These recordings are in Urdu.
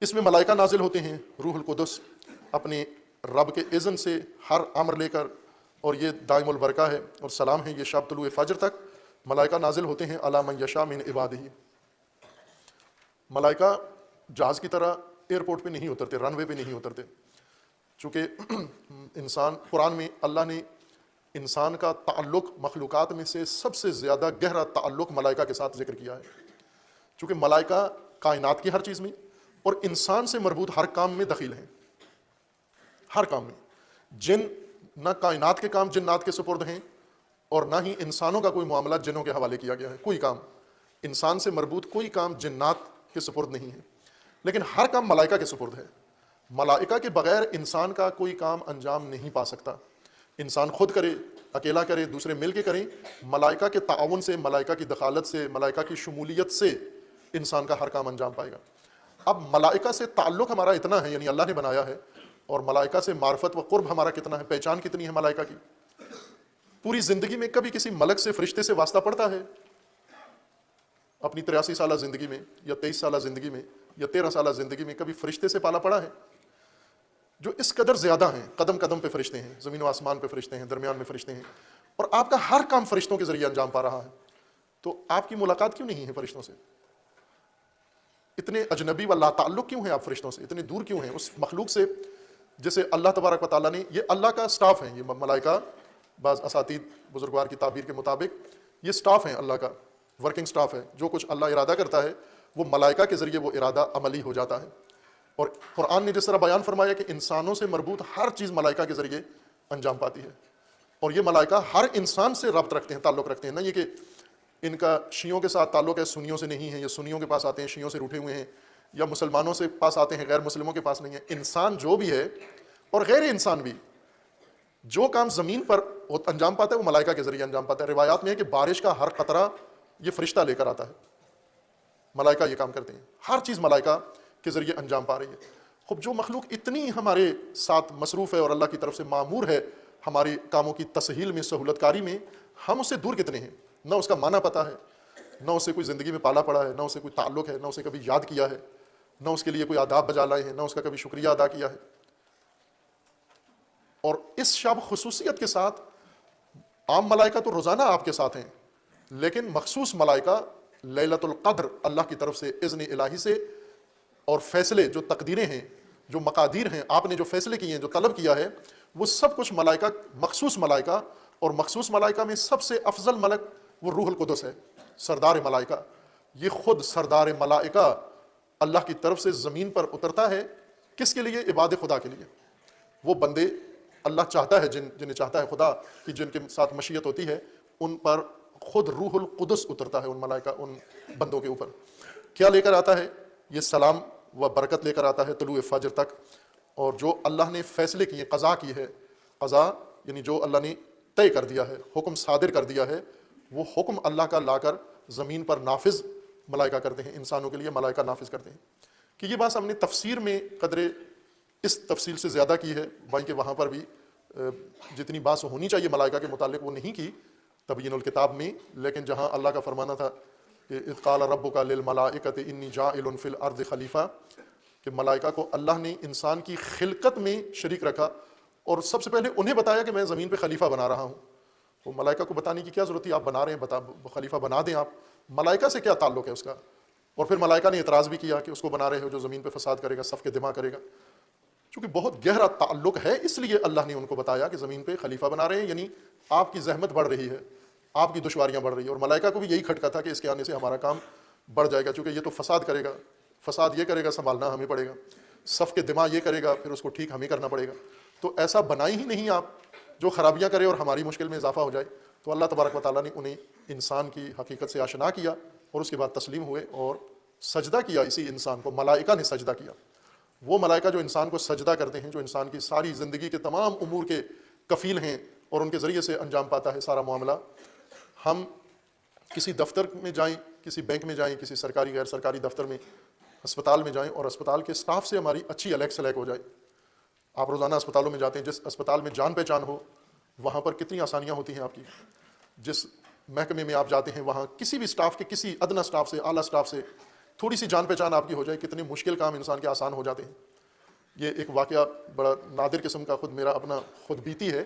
اس میں ملائکہ نازل ہوتے ہیں، روح القدس اپنے رب کے اذن سے ہر امر لے کر، اور یہ دائم البرکہ ہے اور سلام ہے، یہ شب طلوع فجر تک ملائکہ نازل ہوتے ہیں علی من یشاء من عبادہ۔ ملائکہ جہاز کی طرح ایئرپورٹ پہ نہیں اترتے، رن وے پہ نہیں اترتے، چونکہ انسان، قرآن میں اللہ نے انسان کا تعلق مخلوقات میں سے سب سے زیادہ گہرا تعلق ملائکہ کے ساتھ ذکر کیا ہے، چونکہ ملائکہ کائنات کی ہر چیز میں اور انسان سے مربوط ہر کام میں دخیل ہیں، ہر کام میں۔ جن نہ کائنات کے کام جنات کے سپرد ہیں، اور نہ ہی انسانوں کا کوئی معاملہ جنوں کے حوالے کیا گیا ہے، کوئی کام انسان سے مربوط کوئی کام جنات کے سپرد نہیں ہے، لیکن ہر کام ملائکہ کے سپرد ہے۔ ملائکہ کے بغیر انسان کا کوئی کام انجام نہیں پا سکتا، انسان خود کرے، اکیلا کرے، دوسرے مل کے کریں، ملائکہ کے تعاون سے، ملائکہ کی دخالت سے، ملائکہ کی شمولیت سے انسان کا ہر کام انجام پائے گا۔ اب ملائکہ سے تعلق ہمارا اتنا ہے، یعنی اللہ نے بنایا ہے، اور ملائکہ سے معرفت و قرب ہمارا کتنا ہے، پہچان کتنی ہے ملائکہ کی۔ پوری زندگی میں کبھی کسی ملک سے، فرشتے سے واسطہ پڑتا ہے؟ اپنی 83 سالہ زندگی میں یا 23 سالہ زندگی میں یا 13 سالہ زندگی میں کبھی فرشتے سے پالا پڑا ہے؟ جو اس قدر زیادہ ہیں، قدم قدم پہ فرشتے ہیں، زمین و آسمان پہ فرشتے ہیں، درمیان میں فرشتے ہیں، اور آپ کا ہر کام فرشتوں کے ذریعے انجام پا رہا ہے، تو آپ کی ملاقات کیوں نہیں ہے فرشتوں سے؟ اتنے اجنبی و لا تعلق کیوں ہیں آپ فرشتوں سے؟ اتنے دور کیوں ہیں اس مخلوق سے جسے اللہ تبارک و تعالیٰ نے، یہ اللہ کا سٹاف ہے، یہ ملائکہ، بعض اساتید بزرگوار کی تعبیر کے مطابق یہ سٹاف ہیں، اللہ کا ورکنگ سٹاف ہے، جو کچھ اللہ ارادہ کرتا ہے وہ ملائکہ کے ذریعے وہ ارادہ عملی ہو جاتا ہے۔ اور قرآن نے جس طرح بیان فرمایا کہ انسانوں سے مربوط ہر چیز ملائکہ کے ذریعے انجام پاتی ہے، اور یہ ملائکہ ہر انسان سے ربط رکھتے ہیں، تعلق رکھتے ہیں، نہ یہ کہ ان کا شیعوں کے ساتھ تعلق ہے، سنیوں سے نہیں ہے، یا سنیوں کے پاس آتے ہیں شیعوں سے روٹھے ہوئے ہیں، یا مسلمانوں سے پاس آتے ہیں غیر مسلموں کے پاس نہیں ہے۔ انسان جو بھی ہے اور غیر انسان بھی جو کام زمین پر انجام پاتا ہے وہ ملائکہ کے ذریعے انجام پاتا ہے۔ روایات میں ہے کہ بارش کا ہر قطرہ یہ فرشتہ لے کر آتا ہے، ملائکہ یہ کام کرتے ہیں، ہر چیز ملائکہ کے ذریعے انجام پا رہی ہے۔ خب جو مخلوق اتنی ہمارے ساتھ مصروف ہے اور اللہ کی طرف سے مامور ہے ہمارے کاموں کی تسہیل میں، سہولت کاری میں، ہم اس سے دور کتنے ہیں؟ نہ اس کا معنی پتہ ہے، نہ اسے کوئی زندگی میں پالا پڑا ہے، نہ اسے کوئی تعلق ہے، نہ اسے کبھی یاد کیا ہے، نہ اس کے لیے کوئی آداب بجا لائے ہیں، نہ اس کا کبھی شکریہ ادا کیا ہے۔ اور اس شب خصوصیت کے ساتھ عام ملائکہ تو روزانہ آپ کے ساتھ ہیں، لیکن مخصوص ملائکہ لیلۃ القدر اللہ کی طرف سے اذن الہی سے، اور فیصلے جو تقدیریں ہیں، جو مقادیر ہیں، آپ نے جو فیصلے کیے ہیں، جو طلب کیا ہے، وہ سب کچھ ملائکہ، مخصوص ملائکہ، اور مخصوص ملائکہ میں سب سے افضل ملک وہ روح القدس ہے، سردار ملائکہ۔ یہ خود سردار ملائکہ اللہ کی طرف سے زمین پر اترتا ہے، کس کے لیے؟ عباد خدا کے لیے۔ وہ بندے اللہ چاہتا ہے، جنہیں چاہتا ہے خدا کہ جن کے ساتھ مشیت ہوتی ہے، ان پر خود روح القدس اترتا ہے، ان ملائکہ، ان بندوں کے اوپر۔ کیا لے کر آتا ہے؟ یہ سلام و برکت لے کر آتا ہے طلوع فجر تک، اور جو اللہ نے فیصلے کیے، قضا کی ہے، قضا یعنی جو اللہ نے طے کر دیا ہے، حکم صادر کر دیا ہے، وہ حکم اللہ کا لا کر زمین پر نافذ ملائکہ کرتے ہیں، انسانوں کے لیے ملائکہ نافذ کرتے ہیں۔ کہ یہ بات ہم نے تفسیر میں قدرے اس تفصیل سے زیادہ کی ہے، وہیں کہ وہاں پر بھی جتنی بات ہونی چاہیے ملائکہ کے متعلق وہ نہیں کی تبیین الکتاب میں، لیکن جہاں اللہ کا فرمانا تھا کہ اذ قال ربک للملائکۃ انی جاعل فی الارض خلیفہ، کہ ملائکہ کو اللہ نے انسان کی خلقت میں شریک رکھا، اور سب سے پہلے انہیں بتایا کہ میں زمین پہ خلیفہ بنا رہا ہوں۔ وہ ملائکہ کو بتانے کی کیا ضرورت تھی؟ آپ بنا رہے ہیں، خلیفہ بنا دیں آپ، ملائکہ سے کیا تعلق ہے اس کا؟ اور پھر ملائکہ نے اعتراض بھی کیا کہ اس کو بنا رہے ہو جو زمین پہ فساد کرے گا، سفک دماء کرے گا۔ چونکہ بہت گہرا تعلق ہے، اس لیے اللہ نے ان کو بتایا کہ زمین پہ خلیفہ بنا رہے ہیں، یعنی آپ کی زحمت بڑھ رہی ہے، آپ کی دشواریاں بڑھ رہی ہیں۔ اور ملائکہ کو بھی یہی کھٹکا تھا کہ اس کے آنے سے ہمارا کام بڑھ جائے گا، چونکہ یہ تو فساد کرے گا، فساد یہ کرے گا، سنبھالنا ہمیں پڑے گا، سفک دماء یہ کرے گا، پھر اس کو ٹھیک ہمیں کرنا پڑے گا۔ تو ایسا بنائی ہی نہیں آپ جو خرابیاں کرے اور ہماری مشکل میں اضافہ ہو جائے۔ تو اللہ تبارک و تعالیٰ نے انہیں انسان کی حقیقت سے آشنا کیا، اور اس کے بعد تسلیم ہوئے اور سجدہ کیا اسی انسان کو، ملائکہ نے سجدہ کیا۔ وہ ملائکہ جو انسان کو سجدہ کرتے ہیں، جو انسان کی ساری زندگی کے تمام امور کے کفیل ہیں اور ان کے ذریعے سے انجام پاتا ہے سارا معاملہ۔ ہم کسی دفتر میں جائیں، کسی بینک میں جائیں، کسی سرکاری غیر سرکاری دفتر میں، اسپتال میں جائیں، اور اسپتال کے سٹاف سے ہماری اچھی الیک سلیک ہو جائے۔ آپ روزانہ اسپتالوں میں جاتے ہیں، جس اسپتال میں جان پہچان ہو وہاں پر کتنی آسانیاں ہوتی ہیں آپ کی۔ جس محکمے میں آپ جاتے ہیں وہاں کسی بھی سٹاف کے، کسی ادنا سٹاف سے، اعلیٰ سٹاف سے تھوڑی سی جان پہچان آپ کی ہو جائے کتنے مشکل کام انسان کے آسان ہو جاتے ہیں۔ یہ ایک واقعہ بڑا نادر قسم کا خود میرا اپنا خود بیتی ہے۔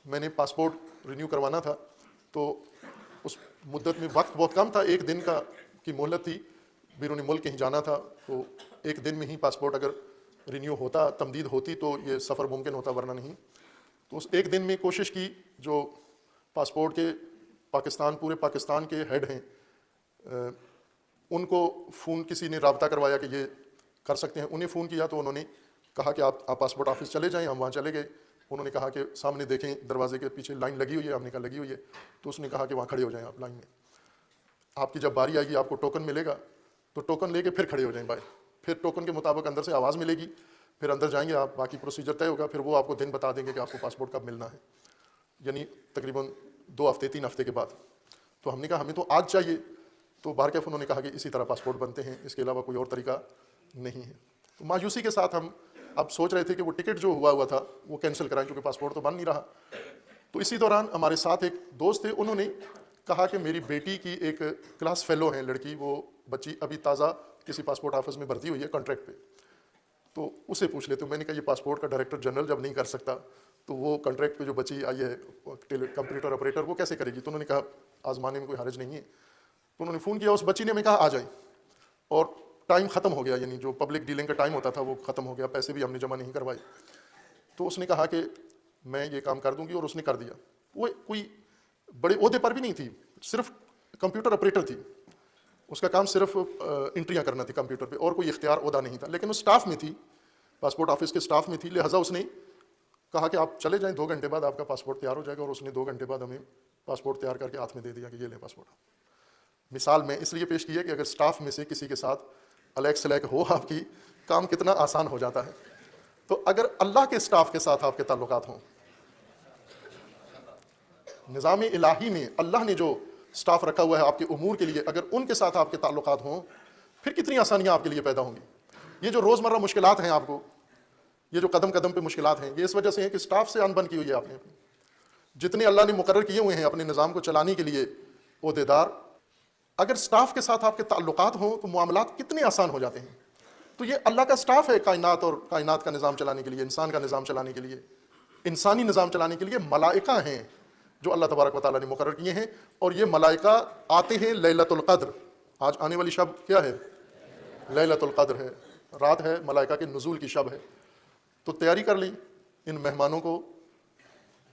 میں نے پاسپورٹ رینیو کروانا تھا، تو اس مدت میں وقت بہت کم تھا، 1 دن کی مہلت تھی، بیرون ملک کہیں جانا تھا، تو 1 دن میں ہی پاسپورٹ اگر رینیو ہوتا، تمدید ہوتی تو یہ سفر ممکن ہوتا، ورنہ نہیں۔ تو اس 1 دن میں کوشش کی، جو پاسپورٹ کے پورے پاکستان کے ہیڈ ہیں ان کو فون کسی نے رابطہ کروایا کہ یہ کر سکتے ہیں، انہیں فون کیا تو انہوں نے کہا کہ آپ پاسپورٹ آفس چلے جائیں۔ ہم وہاں چلے گئے، انہوں نے کہا کہ سامنے دیکھیں دروازے کے پیچھے لائن لگی ہوئی ہے، ہم نے کہا لگی ہوئی ہے، تو اس نے کہا کہ وہاں کھڑے ہو جائیں آپ لائن میں، آپ کی جب باری آئے گی آپ کو ٹوکن ملے گا، تو ٹوکن لے کے پھر کھڑے ہو جائیں باہر، پھر ٹوکن کے مطابق اندر سے آواز ملے گی، پھر اندر جائیں گے آپ، باقی پروسیجر طے ہوگا، پھر وہ آپ کو دن بتا دیں گے کہ آپ کو پاسپورٹ کب ملنا ہے، یعنی تقریباً 2 ہفتے 3 ہفتے کے بعد۔ تو ہم نے کہا ہمیں تو آج چاہیے، تو باہر کیف انہوں نے کہا کہ اسی طرح پاسپورٹ بنتے ہیں، اس کے علاوہ کوئی اور طریقہ نہیں ہے۔ تو مایوسی کے ساتھ ہم اب سوچ رہے تھے کہ وہ ٹکٹ جو ہوا تھا وہ کینسل کرائیں، کیونکہ پاسپورٹ تو بن نہیں رہا۔ تو اسی دوران ہمارے ساتھ ایک دوست تھے، انہوں نے کہا کہ میری بیٹی کی ایک کلاس فیلو ہیں لڑکی، وہ بچی ابھی تازہ کسی پاسپورٹ آفس میں بھرتی ہوئی ہے کانٹریکٹ پہ، تو اسے پوچھ لیتے۔ میں نے کہا یہ پاسپورٹ کا ڈائریکٹر جنرل جب نہیں کر سکتا تو وہ کانٹریکٹ پہ جو بچی آئی ہے کمپیوٹر آپریٹر وہ کیسے کرے گی؟ تو انہوں نے کہا آزمانے میں کوئی حرج نہیں ہے۔ تو انہوں نے فون کیا اس بچی نے، ہمیں کہا آ جائیں، اور ٹائم ختم ہو گیا، یعنی جو پبلک ڈیلنگ کا ٹائم ہوتا تھا وہ ختم ہو گیا، پیسے بھی ہم نے جمع نہیں کروائے۔ تو اس نے کہا کہ میں یہ کام کر دوں گی، اور اس نے کر دیا۔ وہ کوئی بڑے عہدے پر بھی نہیں تھی، صرف کمپیوٹر آپریٹر تھی، اس کا کام صرف انٹریاں کرنا تھی کمپیوٹر پہ، اور کوئی اختیار عہدہ نہیں تھا، لیکن وہ اسٹاف میں تھی، پاسپورٹ آفس کے اسٹاف میں تھی، لہٰذا اس نے کہا کہ آپ چلے جائیں، 2 گھنٹے بعد آپ کا پاسپورٹ تیار ہو جائے گا، اور اس نے 2 گھنٹے بعد ہمیں پاسپورٹ تیار کر کے ہاتھ میں دے دیا کہ یہ لیں پاسپورٹ۔ مثال میں اس لیے پیش کی ہے کہ اگر اسٹاف میں سے کسی کے ساتھ الیک سلیک ہو آپ کی، کام کتنا آسان ہو جاتا ہے۔ تو اگر اللہ کے اسٹاف کے ساتھ آپ کے تعلقات ہوں، نظام الہی میں اللہ نے جو اسٹاف رکھا ہوا ہے آپ کے امور کے لیے، اگر ان کے ساتھ آپ کے تعلقات ہوں، پھر کتنی آسانیاں آپ کے لیے پیدا ہوں گی۔ یہ جو روزمرہ مشکلات ہیں آپ کو، یہ جو قدم قدم پہ مشکلات ہیں، یہ اس وجہ سے ہیں کہ اسٹاف سے انبن کی ہوئی ہے آپ نے۔ جتنے اللہ نے مقرر کیے ہوئے ہیں اپنے نظام کو چلانے کے لیے عہدیدار، اگر اسٹاف کے ساتھ آپ کے تعلقات ہوں تو معاملات کتنے آسان ہو جاتے ہیں۔ تو یہ اللہ کا اسٹاف ہے کائنات، اور کائنات کا نظام چلانے کے لیے، انسان کا نظام چلانے کے لیے، انسانی نظام چلانے کے لیے ملائکہ ہیں جو اللہ تبارک و تعالیٰ نے مقرر کیے ہیں، اور یہ ملائکہ آتے ہیں لیلۃ القدر۔ آج آنے والی شب کیا ہے؟ لیلۃ القدر ہے، رات ہے ملائکہ کے نزول کی شب ہے۔ تو تیاری کر لیں ان مہمانوں کو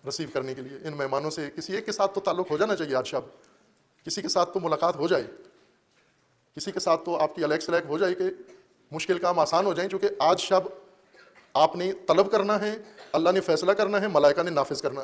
ریسیو کرنے کے لیے۔ ان مہمانوں سے کسی ایک کے ساتھ تو تعلق ہو جانا چاہیے آج شب، کسی کے ساتھ تو ملاقات ہو جائے، کسی کے ساتھ تو آپ کی الیک سلیک ہو جائے کہ مشکل کام آسان ہو جائیں، چونکہ آج شب آپ نے طلب کرنا ہے، اللہ نے فیصلہ کرنا ہے، ملائکہ نے نافذ کرنا ہے۔